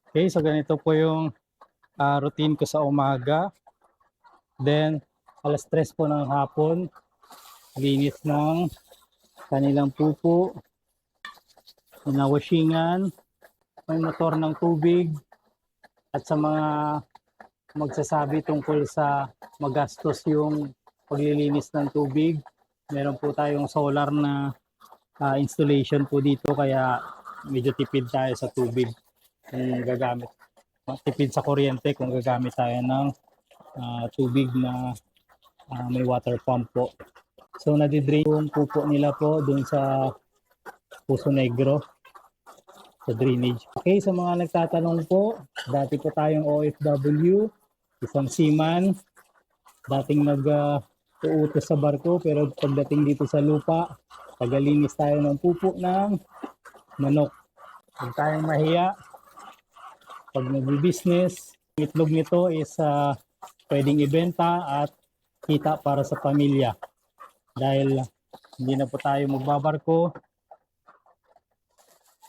Okay, so ganito po yung routine ko sa umaga. Then, alas 3 po ng hapon, linis ng kanilang pupo, winawashingan, may motor ng tubig, at sa mga magsasabi tungkol sa magastos yung paglilinis ng tubig, meron po tayong solar na installation po dito, kaya medyo tipid tayo sa tubig kung gagamit. Tipid sa kuryente kung gagamit tayo ng tubig na may water pump po. So nadidrain yung pupo nila po dun sa Puso Negro, sa drainage. Okay, sa mga nagtatanong po, dati po tayong OFW, isang seaman, dating nag-uutos sa barko, pero pagdating dito sa lupa, tagalinis tayo ng pupo ng manok. Huwag tayong mahiya. Pag nag-business, itlog nito is pwedeng ibenta at kita para sa pamilya. Dahil hindi na po tayo magbabarko,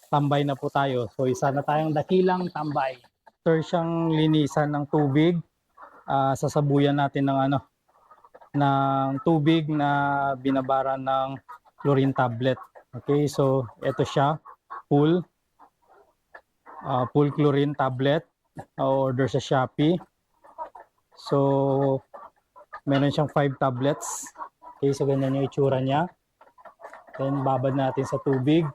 tambay na po tayo. So isa na tayong dakilang tambay. After siyang linisan ng tubig, sasabuyan natin ng tubig na binabara ng chlorine tablet. Okay, so ito siya, full chlorine tablet. Order sa Shopee. So meron siyang 5 tablets. Okay, so ganyan yung itsura niya. Then babad natin sa tubig.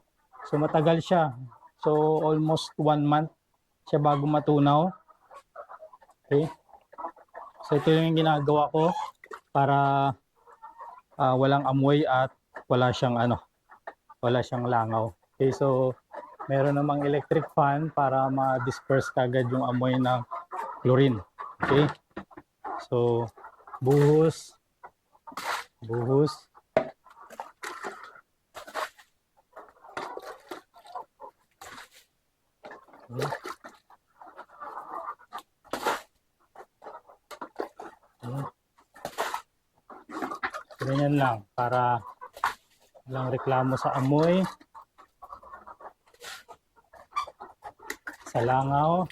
So matagal siya. So almost 1 month siya bago matunaw. Okay. So ito yung ginagawa ko para walang amoy at wala siyang langaw. Okay, so meron namang electric fan para ma-disperse kagad yung amoy ng chlorine. Okay. So buhos. Ganyan lang para walang reklamo sa amoy, sa langaw.